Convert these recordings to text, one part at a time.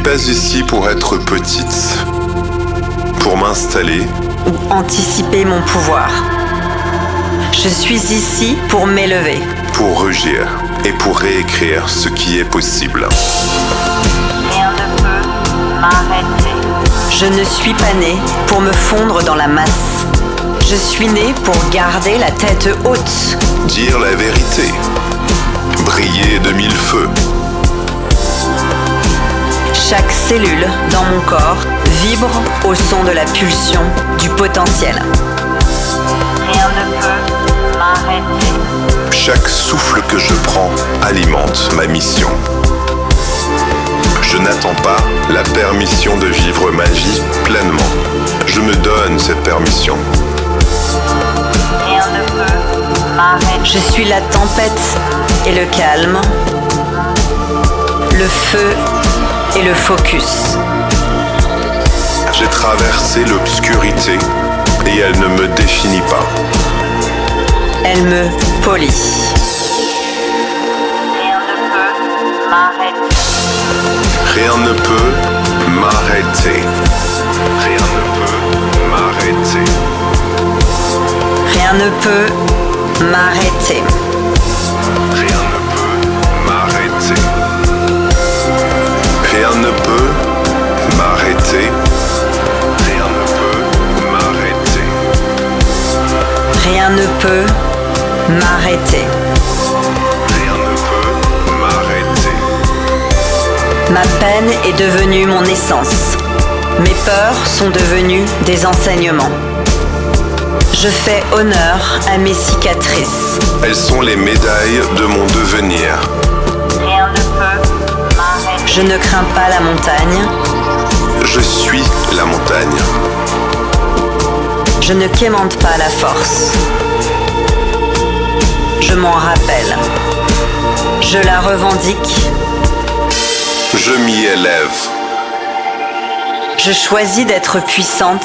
pas ici pour être petite, pour m'installer ou anticiper mon pouvoir. Je suis ici pour m'élever, pour rugir et pour réécrire ce qui est possible. Rien ne peut m'arrêter. Je ne suis pas né pour me fondre dans la masse. Je suis né pour garder la tête haute. Dire la vérité, briller de mille feux. Chaque cellule dans mon corps vibre au son de la pulsion du potentiel. Rien ne peut m'arrêter. Chaque souffle que je prends alimente ma mission. Je n'attends pas la permission de vivre ma vie pleinement. Je me donne cette permission. Rien ne peut m'arrêter. Je suis la tempête et le calme, le feu et le focus. J'ai traversé l'obscurité et elle ne me définit pas. Elle me polit. Rien ne peut m'arrêter. Rien ne peut m'arrêter. Rien ne peut m'arrêter. Rien ne peut m'arrêter. Rien ne peut m'arrêter. Rien ne peut m'arrêter. Rien ne peut m'arrêter. Rien ne peut m'arrêter. Rien ne peut m'arrêter. Ma peine est devenue mon essence. Mes peurs sont devenues des enseignements. Je fais honneur à mes cicatrices. Elles sont les médailles de mon devenir. Rien ne peut m'arrêter. Je ne crains pas la montagne. Je suis la montagne. Je ne quémande pas la force. Je m'en rappelle. Je la revendique. Je m'y élève. Je choisis d'être puissante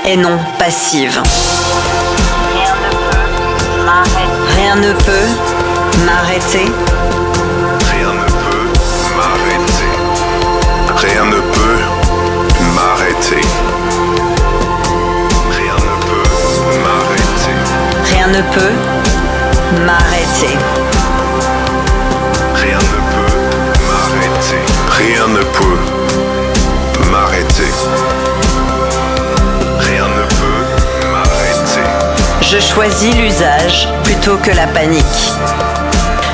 et non passive. Rien ne peut m'arrêter. Rien ne peut m'arrêter. Rien ne peut m'arrêter. Rien ne peut m'arrêter. Rien ne peut m'arrêter. Rien ne peut m'arrêter. Rien ne peut m'arrêter. Rien ne peut m'arrêter. Rien ne peut m'arrêter. Je choisis l'usage plutôt que la panique.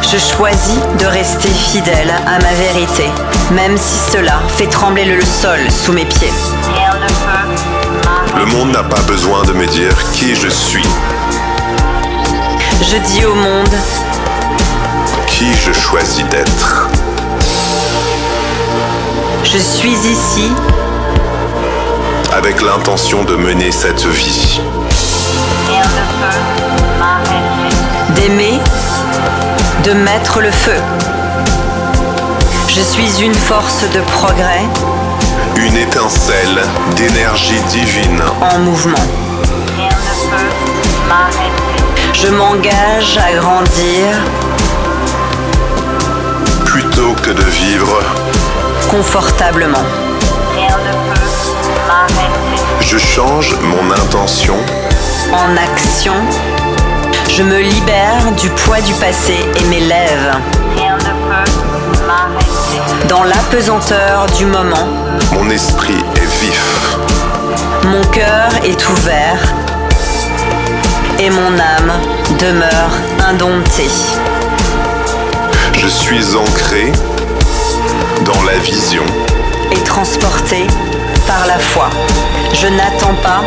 Je choisis de rester fidèle à ma vérité, même si cela fait trembler le sol sous mes pieds. Rien ne peut m'arrêter. Le monde n'a pas besoin de me dire qui je suis, Je dis au monde, qui je choisis d'être. je suis ici Avec l'intention de mener cette vie. Rien ne peut m'arrêter. d'aimer, de mettre le feu. Je suis une force de progrès Une étincelle d'énergie divine. en mouvement. Rien ne peut m'arrêter. Je m'engage à grandir Plutôt que de vivre, confortablement. Rien ne peut m'arrêter. je change mon intention En action, je me libère du poids du passé et m'élève. Rien ne peut m'arrêter. Dans l'apesanteur du moment, mon esprit est vif. mon cœur est ouvert et mon âme demeure indomptée. Je suis ancré dans la vision. Et transporté par la foi. Je n'attends pas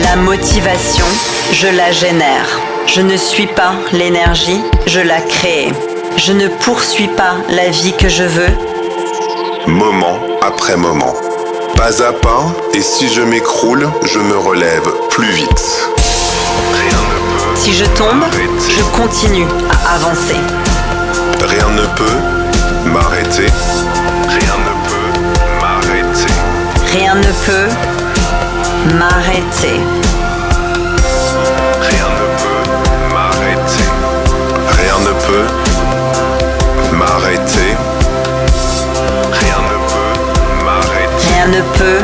la motivation, je la génère. Je ne suis pas l'énergie, je la crée. Je ne poursuis pas la vie que je veux, Moment après moment. Pas à pas, et si je m'écroule, je me relève plus vite. Rien ne peut si je tombe, m'arrêter. je continue à avancer. Rien ne peut m'arrêter. Rien ne peut m'arrêter. Rien ne peut m'arrêter. Rien ne peut m'arrêter. Rien ne peut m'arrêter. Rien ne peut ne peut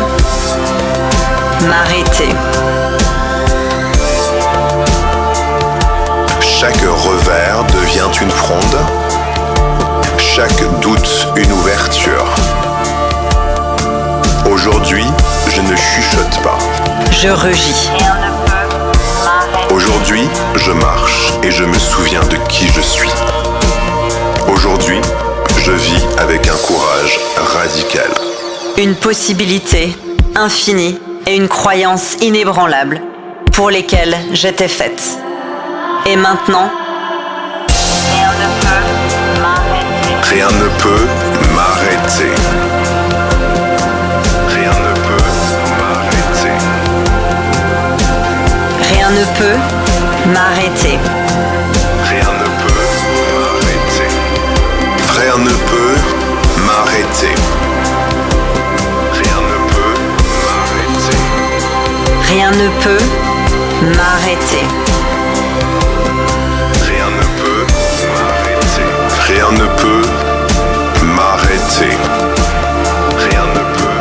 m'arrêter. Chaque revers devient une fronde, chaque doute une ouverture. Aujourd'hui, je ne chuchote pas. Je rugis. Rien ne peut m'arrêter. Aujourd'hui, je marche et je me souviens de qui je suis. Aujourd'hui, je vis avec un courage radical. Une possibilité infinie et une croyance inébranlable pour lesquelles j'étais faite. Et maintenant, Rien ne peut m'arrêter. Rien ne peut m'arrêter. Rien ne peut m'arrêter. rien ne peut m'arrêter. Rien ne peut m'arrêter. Rien ne peut m'arrêter. Rien ne peut m'arrêter. Rien ne peut m'arrêter. Rien ne peut m'arrêter. Rien ne peut m'arrêter. Rien ne peut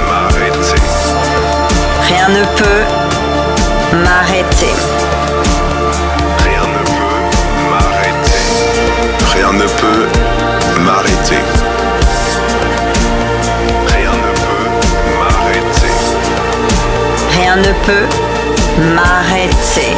m'arrêter. Rien ne peut m'arrêter. Rien ne peut m'arrêter. Rien ne peut m'arrêter. Rien ne peut m'arrêter. Rien ne peut m'arrêter.